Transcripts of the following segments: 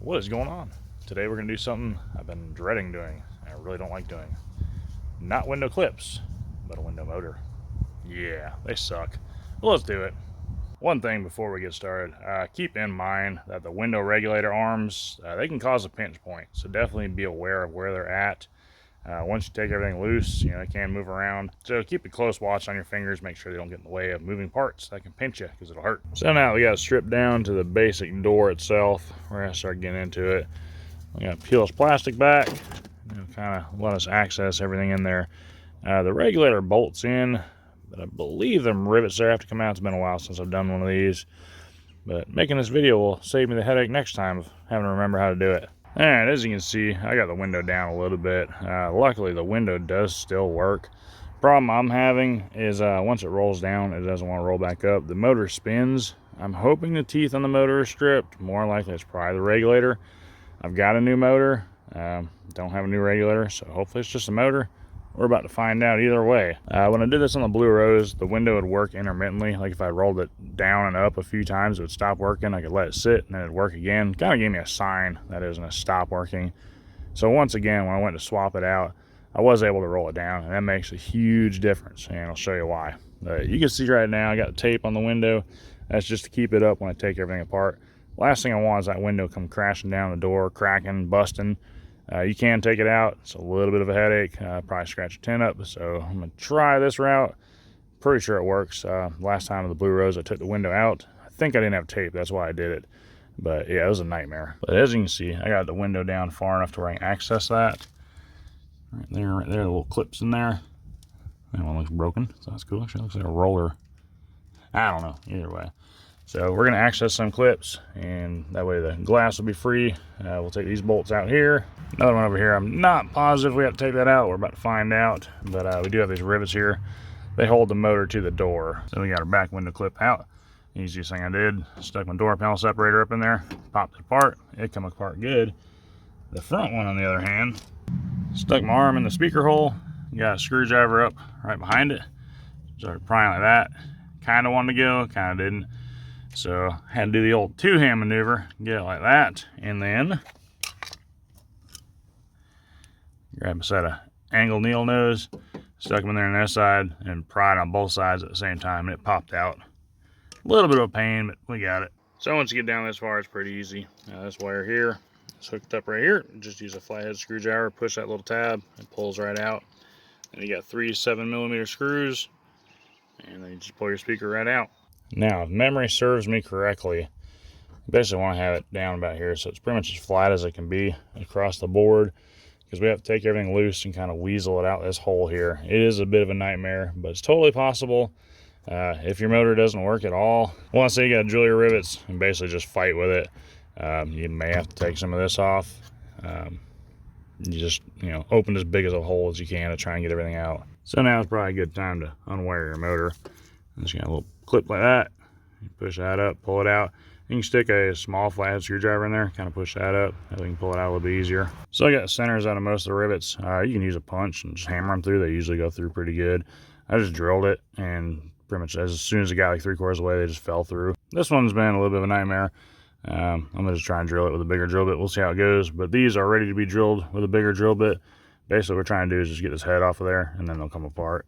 What is going on? Today we're going to do something I've been dreading doing, and I really don't like doing. Not window clips, but a window motor. Yeah, they suck. Well, let's do it. One thing before we get started, keep in mind that the window regulator arms, they can cause a pinch point, so definitely be aware of where they're at. Once you take everything loose, they can move around. So keep a close watch on your fingers. Make sure they don't get in the way of moving parts that can pinch you because it'll hurt. So now we got to strip down to the basic door itself. We're going to start getting into it. We got to peel this plastic back. Kind of let us access everything in there. The regulator bolts in, but I believe them rivets there have to come out. It's been a while since I've done one of these. But making this video will save me the headache next time of having to remember how to do it. Alright, as you can see, I got the window down a little bit. Luckily, the window does still work. Problem I'm having is once it rolls down, it doesn't want to roll back up. The motor spins. I'm hoping the teeth on the motor are stripped. More likely, it's probably the regulator. I've got a new motor. Don't have a new regulator, so hopefully it's just a motor. We're about to find out either way. When I did this on the Blue Rose, the window would work intermittently. Like if I rolled it down and up a few times, it would stop working. I could let it sit and then it'd work again. Kind of gave me a sign that it was going to stop working. So once again, when I went to swap it out, I was able to roll it down, and that makes a huge difference, and I'll show you why. You can see right now I got the tape on the window. That's just to keep it up when I take everything apart. Last thing I want is that window come crashing down the door, cracking, busting. You can take it out. It's a little bit of a headache. Probably scratch your tin up. So I'm going to try this route. Pretty sure it works. Last time with the Blue Rose, I took the window out. I think I didn't have tape. That's why I did it. But yeah, it was a nightmare. But as you can see, I got the window down far enough to where I can access that. Right there, the little clips in there. That one looks broken, so that's cool. Actually, it looks like a roller. I don't know. Either way. So we're going to access some clips, and that way the glass will be free. We'll take these bolts out here. Another one over here. I'm not positive we have to take that out. We're about to find out. But we do have these rivets here. They hold the motor to the door. So we got our back window clip out. Easiest thing I did, stuck my door panel separator up in there, popped it apart. It come apart good. The front one, on the other hand, stuck my arm in the speaker hole. Got a screwdriver up right behind it. Started prying like that. Kind of wanted to go, kind of didn't. So I had to do the old two-hand maneuver, get it like that, and then grab a set of angled needle nose, stuck them in there on that side, and pried on both sides at the same time, and it popped out. A little bit of a pain, but we got it. So once you get down this far, it's pretty easy. This wire here is hooked up right here. Just use a flathead screwdriver, push that little tab, it pulls right out. And you got 3 7mm screws, and then you just pull your speaker right out. Now, if memory serves me correctly, I basically want to have it down about here, so it's pretty much as flat as it can be across the board, because we have to take everything loose and kind of weasel it out this hole here. It is a bit of a nightmare, but it's totally possible. If your motor doesn't work at all, well, say you got to drill your rivets and basically just fight with it. You may have to take some of this off. You just, open as big as a hole as you can to try and get everything out. So now it's probably a good time to unwire your motor. Just got a little clip like that. You push that up, pull it out. You can stick a small flathead screwdriver in there, kind of push that up. That way you can pull it out a little bit easier. So I got centers out of most of the rivets. You can use a punch and just hammer them through. They usually go through pretty good. I just drilled it, and pretty much as soon as it got like 3/4 of the way, they just fell through. This one's been a little bit of a nightmare. I'm going to just try and drill it with a bigger drill bit. We'll see how it goes. But these are ready to be drilled with a bigger drill bit. Basically, what we're trying to do is just get this head off of there, and then they'll come apart.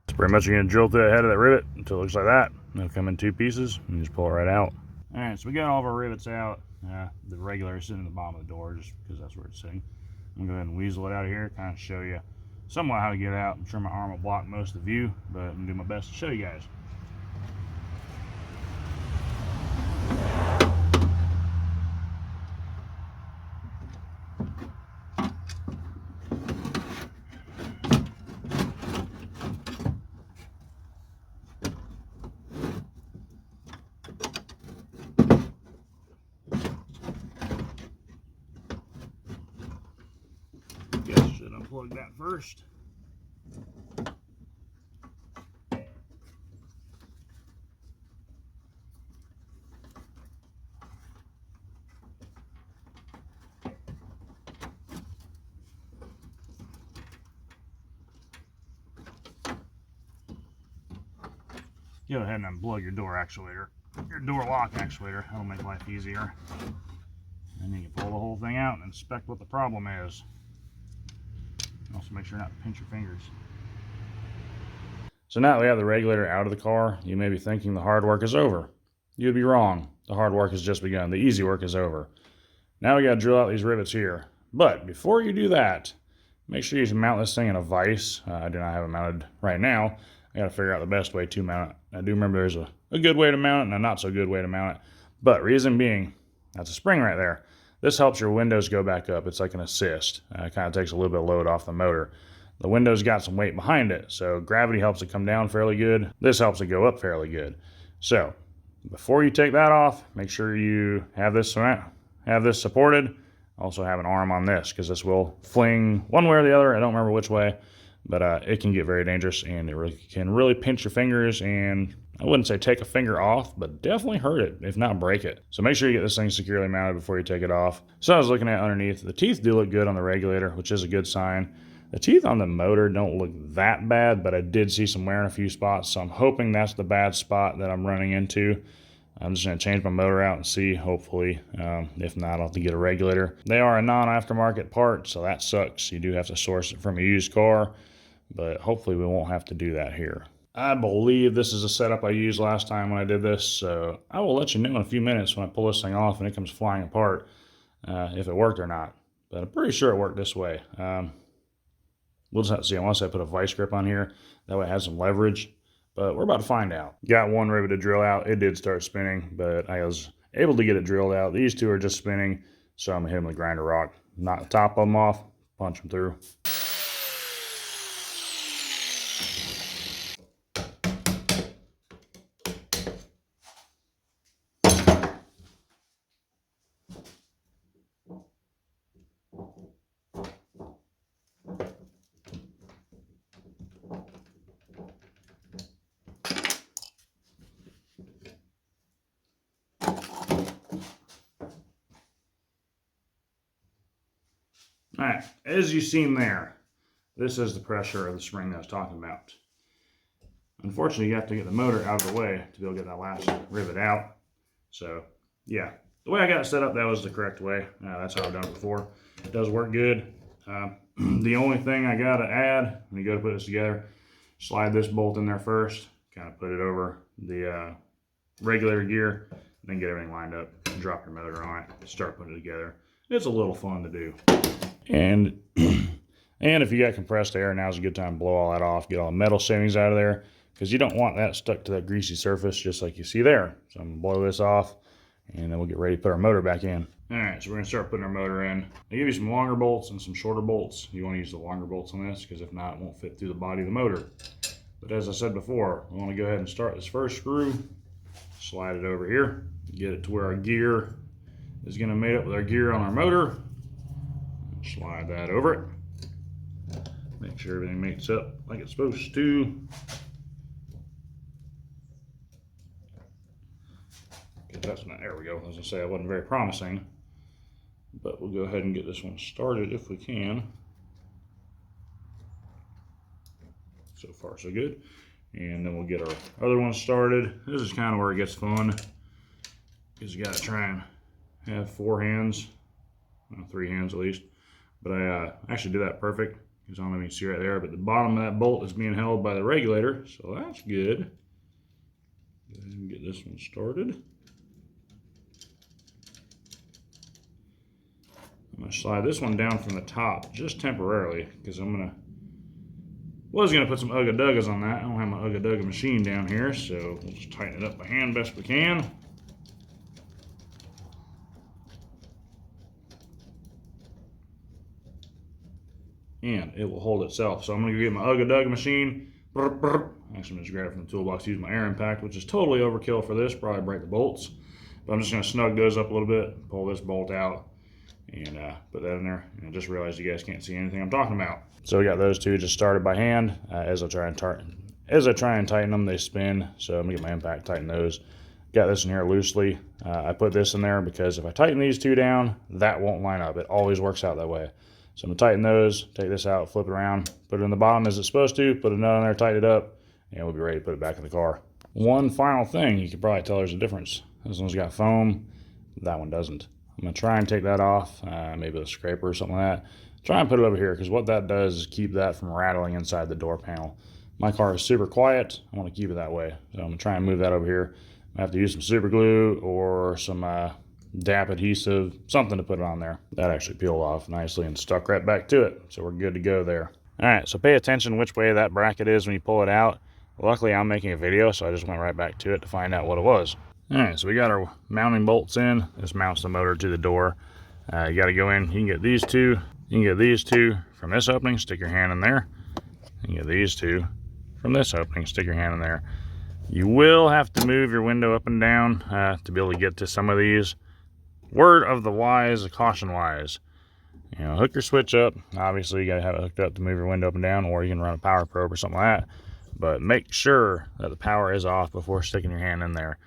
Pretty much you're going to drill through the head of that rivet until it looks like that. It'll come in 2 pieces, and you just pull it right out. Alright, so we got all of our rivets out. The regulator is sitting at the bottom of the door just because that's where it's sitting. I'm going to go ahead and weasel it out of here, kind of show you somewhat how to get it out. I'm sure my arm will block most of the view, but I'm going to do my best to show you guys. Guess should unplug that first. go ahead and unplug your door actuator, your door lock actuator. That'll make life easier. And you can pull the whole thing out and inspect what the problem is. Also make sure not to pinch your fingers. So now that we have the regulator out of the car, you may be thinking the hard work is over. You'd be wrong. The hard work has just begun. The easy work is over. Now we got to drill out these rivets here. But before you do that, make sure you mount this thing in a vise. I do not have it mounted right now. I got to figure out the best way to mount it. I do remember there's a good way to mount it and a not so good way to mount it. But reason being, that's a spring right there. This helps your windows go back up. It's like an assist. It kind of takes a little bit of load off the motor. The window's got some weight behind it, so gravity helps it come down fairly good. This helps it go up fairly good. So before you take that off, make sure you have this supported. Also have an arm on this, because this will fling one way or the other. I don't remember which way, but it can get very dangerous, and it can really pinch your fingers, and I wouldn't say take a finger off, but definitely hurt it, if not break it. So make sure you get this thing securely mounted before you take it off. So I was looking at underneath. The teeth do look good on the regulator, which is a good sign. The teeth on the motor don't look that bad, but I did see some wear in a few spots, so I'm hoping that's the bad spot that I'm running into. I'm just going to change my motor out and see, hopefully. If not, I'll have to get a regulator. They are a non-aftermarket part, so that sucks. You do have to source it from a used car, but hopefully we won't have to do that here. I believe this is a setup I used last time when I did this, so I will let you know in a few minutes when I pull this thing off and it comes flying apart, if it worked or not. But I'm pretty sure it worked this way. We'll just have to see. Unless I put a vice grip on here, that way it has some leverage. But we're about to find out. Got one rivet to drill out. It did start spinning, but I was able to get it drilled out. These two are just spinning, so I'm going to hit them with a grinder rock. Knock the top of them off, punch them through. All right, as you've seen there, this is the pressure of the spring that I was talking about. Unfortunately, you have to get the motor out of the way to be able to get that last rivet out. So, yeah, the way I got it set up, that was the correct way. That's how I've done it before. It does work good. The only thing I got to add, when you go to put this together, slide this bolt in there first, kind of put it over the regulator gear, then get everything lined up, drop your motor on it, start putting it together. It's a little fun to do. And if you got compressed air, now's a good time to blow all that off, get all the metal shavings out of there, because you don't want that stuck to that greasy surface just like you see there. So I'm going to blow this off, and then we'll get ready to put our motor back in. All right, so we're going to start putting our motor in. They give you some longer bolts and some shorter bolts. You want to use the longer bolts on this, because if not, it won't fit through the body of the motor. But as I said before, we want to go ahead and start this first screw, slide it over here, get it to where our gear is going to mate up with our gear on our motor. Slide that over it. Make sure everything mates up like it's supposed to. That's not, there we go. As I say, it wasn't very promising, but we'll go ahead and get this one started if we can. So far, so good. And then we'll get our other one started. This is kind of where it gets fun, because you got to try and have 4 hands, well, 3 hands at least. But I actually did that perfect, because I don't know if you can see right there, but the bottom of that bolt is being held by the regulator, so that's good. Go ahead and get this one started. I'm going to slide this one down from the top just temporarily, because was going to put some Ugga Duggas on that. I don't have my Ugga Dugga machine down here, so we'll just tighten it up by hand best we can. And it will hold itself. So I'm going to get my Ugga Dugga machine. Actually, I'm just grab it from the toolbox, use my air impact, which is totally overkill for this, probably break the bolts. But I'm just going to snug those up a little bit, pull this bolt out, and put that in there. And I just realized you guys can't see anything I'm talking about. So we got those two just started by hand. As I try and tighten them, they spin. So I'm going to get my impact, tighten those. Got this in here loosely. I put this in there because if I tighten these two down, that won't line up. It always works out that way. So I'm going to tighten those, take this out, flip it around, put it in the bottom as it's supposed to, put a nut on there, tighten it up, and we'll be ready to put it back in the car. One final thing, you could probably tell there's a difference. This one's got foam, that one doesn't. I'm gonna try and take that off, maybe with a scraper or something like that. Try and put it over here, because what that does is keep that from rattling inside the door panel. My car is super quiet, I want to keep it that way. So I'm gonna try and move that over here. I have to use some super glue or some DAP adhesive, something to put it on there. That actually peeled off nicely and stuck right back to it. So we're good to go there. All right, so pay attention which way that bracket is when you pull it out. Luckily, I'm making a video, so I just went right back to it to find out what it was. All right, so we got our mounting bolts in. This mounts the motor to the door. You got to go in. You can get these two. You can get these two from this opening. Stick your hand in there. You can get these two from this opening. Stick your hand in there. You will have to move your window up and down to be able to get to some of these. Word of the wise, caution wise. You know, hook your switch up. Obviously, you got to have it hooked up to move your window up and down, or you can run a power probe or something like that. But make sure that the power is off before sticking your hand in there.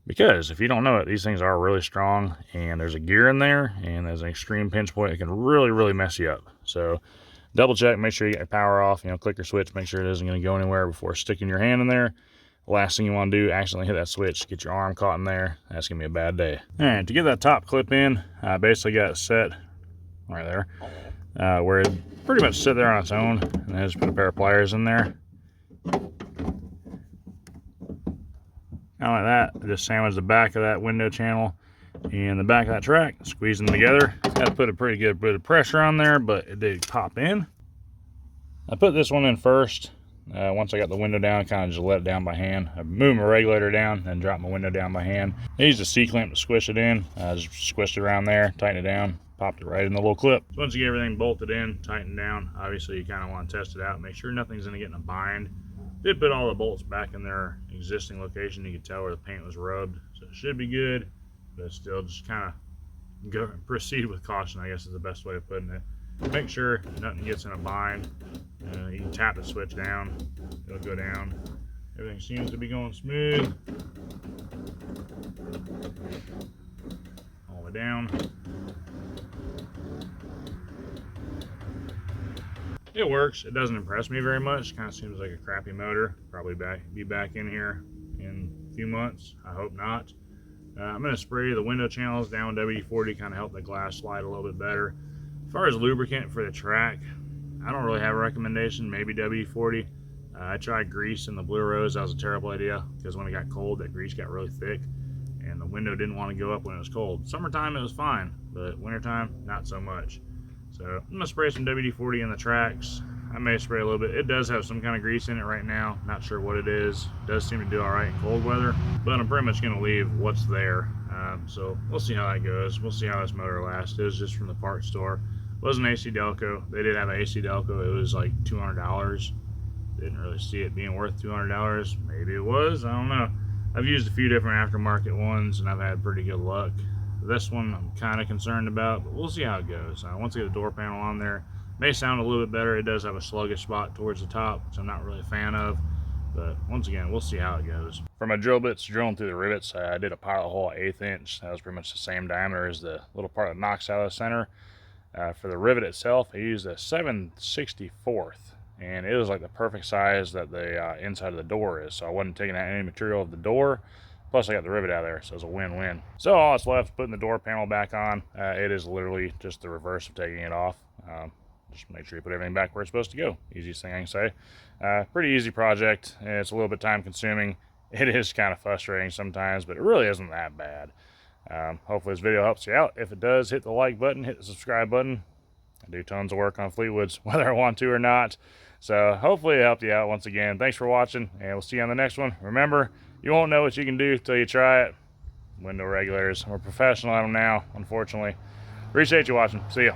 Because if you don't know it, these things are really strong, and there's a gear in there, and there's an extreme pinch point. It can really, really mess you up. So double check, make sure you get your power off. You know, click your switch, make sure it isn't going to go anywhere before sticking your hand in there. The last thing you want to do, accidentally hit that switch, get your arm caught in there. That's going to be a bad day. All right, to get that top clip in, I basically got it set right there, where it pretty much sit there on its own, and I just put a pair of pliers in there. Kind of like that. I just sandwich the back of that window channel and the back of that track, squeeze them together. Had to put a pretty good bit of pressure on there, but it did pop in. I put this one in first. Once I got the window down, kind of just let it down by hand. I moved my regulator down and dropped my window down by hand. I used a C-clamp to squish it in. I just squished it around there, tightened it down, popped it right in the little clip. So once you get everything bolted in, tightened down, obviously you kind of want to test it out, make sure nothing's going to get in a bind. Did put all the bolts back in their existing location. You can tell where the paint was rubbed, so it should be good, but still just kind of go proceed with caution, I guess is the best way of putting it. Make sure nothing gets in a bind. You can tap the switch down, it'll go down. Everything seems to be going smooth. All the way down. It works. It doesn't impress me very much. It kind of seems like a crappy motor. Probably be back in here in a few months. I hope not. I'm going to spray the window channels down with WD-40, kind of help the glass slide a little bit better. As far as lubricant for the track, I don't really have a recommendation. Maybe WD-40. I tried grease in the Blue Rose. That was a terrible idea because when it got cold, that grease got really thick and the window didn't want to go up when it was cold. Summertime, it was fine, but wintertime, not so much. So I'm going to spray some WD-40 in the tracks. I may spray a little bit. It does have some kind of grease in it right now. Not sure what it is. It does seem to do all right in cold weather, but I'm pretty much going to leave what's there. So we'll see how that goes. We'll see how this motor lasts. It was just from the parts store. It was an AC Delco. They did have an AC Delco. It was like $200. Didn't really see it being worth $200. Maybe it was. I don't know. I've used a few different aftermarket ones, and I've had pretty good luck. This one I'm kind of concerned about, but we'll see how it goes. Once I get the door panel on there, may sound a little bit better. It does have a sluggish spot towards the top, which I'm not really a fan of. But once again, we'll see how it goes. For my drill bits drilling through the rivets, I did a pilot hole at 1/8 inch. That was pretty much the same diameter as the little part that knocks out of the center. For the rivet itself, I used a 7/64, and it was like the perfect size that the inside of the door is. So I wasn't taking out any material of the door. Plus, I got the rivet out of there, so it's a win-win. So all that's left is putting the door panel back on. It is literally just the reverse of taking it off. Just make sure you put everything back where it's supposed to go. Easiest thing I can say. Pretty easy project. It's a little bit time consuming. It is kind of frustrating sometimes, but it really isn't that bad. Hopefully this video helps you out. If it does, hit the like button, hit the subscribe button. I do tons of work on Fleetwoods, whether I want to or not. So hopefully it helped you out once again. Thanks for watching, and we'll see you on the next one. Remember, you won't know what you can do until you try it. Window regulators. We're professional at them now, unfortunately. Appreciate you watching. See ya.